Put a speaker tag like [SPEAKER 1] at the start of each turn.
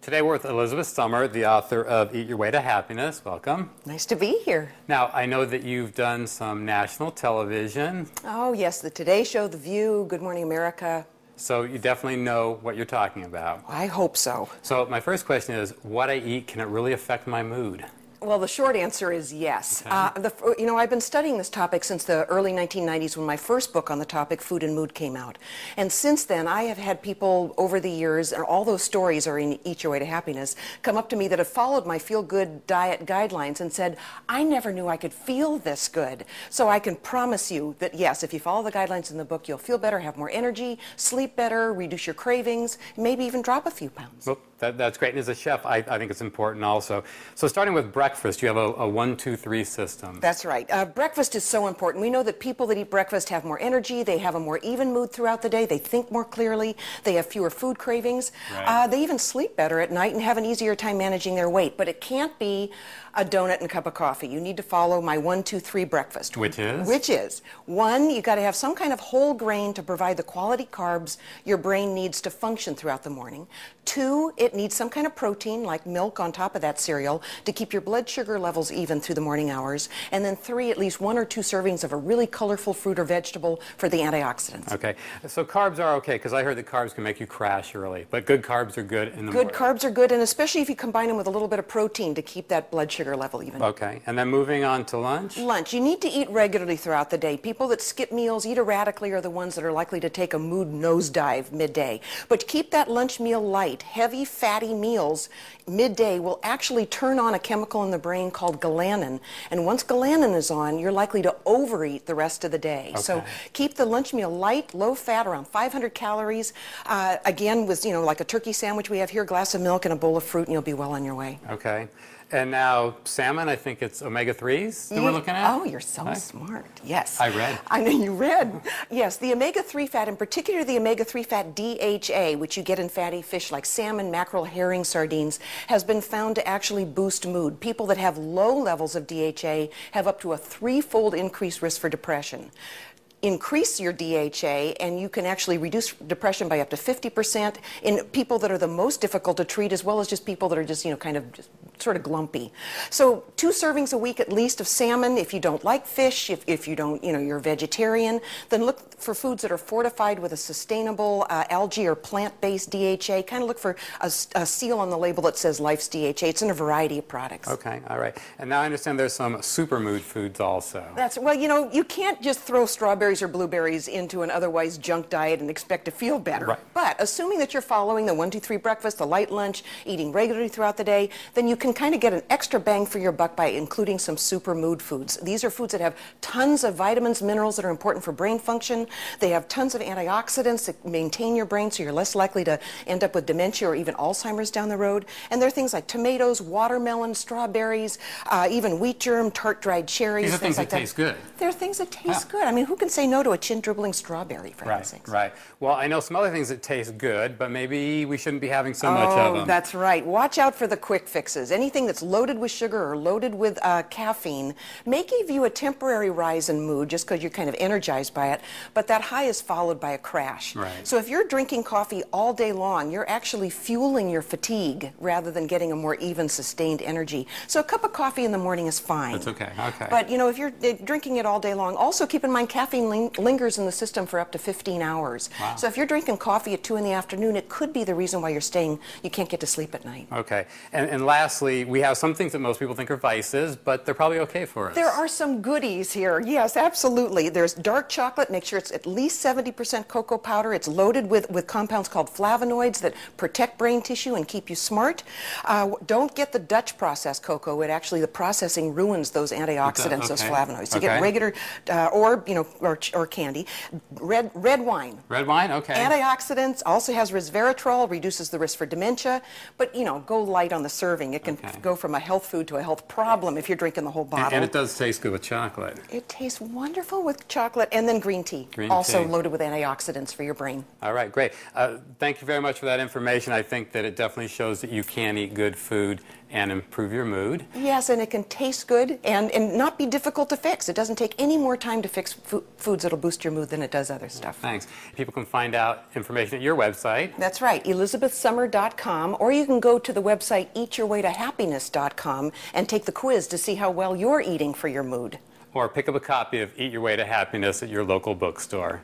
[SPEAKER 1] Today we're with Elizabeth Sommer, the author of Eat Your Way to Happiness. Welcome.
[SPEAKER 2] Nice to be here.
[SPEAKER 1] Now, I know that you've done some national television.
[SPEAKER 2] Oh, yes, the Today Show, The View, Good Morning America.
[SPEAKER 1] So you definitely know what you're talking about.
[SPEAKER 2] I hope so.
[SPEAKER 1] So my first question is, what I eat, can it really affect my mood?
[SPEAKER 2] Well, the short answer is yes.
[SPEAKER 1] Okay.
[SPEAKER 2] I've been studying this topic since the early 1990s when my first book on the topic, Food and Mood, came out. And since then, I have had people over the years, and all those stories are in Eat Your Way to Happiness, come up to me that have followed my feel-good diet guidelines and said, I never knew I could feel this good. So I can promise you that, yes, if you follow the guidelines in the book, you'll feel better, have more energy, sleep better, reduce your cravings, maybe even drop a few pounds.
[SPEAKER 1] Well, that's great. And as a chef, I think it's important also. So starting with breakfast, you have a 1, 2, 3 system.
[SPEAKER 2] That's right. Breakfast is so important. We know that people that eat breakfast have more energy, they have a more even mood throughout the day, they think more clearly, they have fewer food cravings,
[SPEAKER 1] Right.
[SPEAKER 2] They even sleep better at night and have an easier time managing their weight. But it can't be a donut and a cup of coffee. You need to follow my 1, 2, 3 breakfast.
[SPEAKER 1] Which is?
[SPEAKER 2] Which is, 1, you got to have some kind of whole grain to provide the quality carbs your brain needs to function throughout the morning. 2, it needs some kind of protein, like milk on top of that cereal, to keep your blood sugar levels even through the morning hours. And then 3, at least 1 or 2 servings of a really colorful fruit or vegetable for the antioxidants.
[SPEAKER 1] Okay. So carbs are okay, because I heard that carbs can make you crash early, but good carbs are good in the morning.
[SPEAKER 2] Good carbs are good, and especially if you combine them with a little bit of protein to keep that blood sugar level even.
[SPEAKER 1] Okay. And then moving on to lunch?
[SPEAKER 2] Lunch. You need to eat regularly throughout the day. People that skip meals, eat erratically, are the ones that are likely to take a mood nosedive midday. But keep that lunch meal light. Heavy, fatty meals midday will actually turn on a chemical in the brain called ghrelin. And once ghrelin is on, you're likely to overeat the rest of the day.
[SPEAKER 1] Okay.
[SPEAKER 2] So keep the lunch meal light, low fat, around 500 calories. Again, with, like a turkey sandwich we have here, a glass of milk and a bowl of fruit, and you'll be well on your way.
[SPEAKER 1] Okay. And now salmon, I think it's omega-3s that we're looking at?
[SPEAKER 2] Oh, you're so smart. Yes.
[SPEAKER 1] I read.
[SPEAKER 2] I know you read. Yes, the omega-3 fat, in particular the omega-3 fat DHA, which you get in fatty fish like salmon, mackerel, herring, sardines, has been found to actually boost mood. People that have low levels of DHA have up to a 3-fold increased risk for depression. Increase your DHA and you can actually reduce depression by up to 50% in people that are the most difficult to treat, as well as just people that are just, kind of just sort of glumpy. So 2 servings a week at least of salmon. If you don't like fish, if you don't, you're a vegetarian, then look for foods that are fortified with a sustainable algae or plant-based DHA. Kind of look for a seal on the label that says Life's DHA. It's in a variety of products.
[SPEAKER 1] Okay, all right. And now I understand there's some supermood foods also.
[SPEAKER 2] Well, you can't just throw strawberries or blueberries into an otherwise junk diet and expect to feel better.
[SPEAKER 1] Right.
[SPEAKER 2] But assuming that you're following the 1, 2, 3 breakfast, the light lunch, eating regularly throughout the day, then you can kind of get an extra bang for your buck by including some supermood foods. These are foods that have tons of vitamins, minerals that are important for brain function. They have tons of antioxidants that maintain your brain so you're less likely to end up with dementia or even Alzheimer's down the road. And there are things like tomatoes, watermelon, strawberries, even wheat germ, tart dried cherries.
[SPEAKER 1] These are things
[SPEAKER 2] like
[SPEAKER 1] that taste good.
[SPEAKER 2] They're things that taste good. I mean, who can say no to a chin-dribbling strawberry, for heaven's sakes?
[SPEAKER 1] Right. Well, I know some other things that taste good, but maybe we shouldn't be having so much of them.
[SPEAKER 2] Oh, that's right. Watch out for the quick fixes. Anything that's loaded with sugar or loaded with caffeine may give you a temporary rise in mood just because you're kind of energized by it, but that high is followed by a crash.
[SPEAKER 1] Right.
[SPEAKER 2] So if you're drinking coffee all day long, you're actually fueling your fatigue rather than getting a more even, sustained energy. So a cup of coffee in the morning is fine.
[SPEAKER 1] That's okay. Okay.
[SPEAKER 2] But, if you're drinking it all day long, also keep in mind caffeine lingers in the system for up to 15 hours.
[SPEAKER 1] Wow.
[SPEAKER 2] So if you're drinking coffee at 2 in the afternoon, it could be the reason why you can't get to sleep at night.
[SPEAKER 1] Okay. And lastly, we have some things that most people think are vices, but they're probably okay for us.
[SPEAKER 2] There are some goodies here. Yes, absolutely. There's dark chocolate. Make sure it's at least 70% cocoa powder. It's loaded with compounds called flavonoids that protect brain tissue and keep you smart. Don't get the Dutch processed cocoa. The processing ruins those antioxidants, those flavonoids. So get regular or candy. Red wine.
[SPEAKER 1] Red wine, okay.
[SPEAKER 2] Antioxidants, also has resveratrol, reduces the risk for dementia, but go light on the serving. It can go from a health food to a health problem if you're drinking the whole bottle.
[SPEAKER 1] And it does taste good with chocolate.
[SPEAKER 2] It tastes wonderful with chocolate. And then green tea, also loaded with antioxidants for your brain.
[SPEAKER 1] All right, great. Thank you very much for that information. I think that it definitely shows that you can eat good food and improve your mood.
[SPEAKER 2] Yes, and it can taste good and not be difficult to fix. It doesn't take any more time to fix foods that'll boost your mood than it does other stuff.
[SPEAKER 1] Thanks. People can find out information at your website.
[SPEAKER 2] That's right, ElizabethSummer.com, or you can go to the website EatYourWayToHappiness.com and take the quiz to see how well you're eating for your mood.
[SPEAKER 1] Or pick up a copy of Eat Your Way to Happiness at your local bookstore.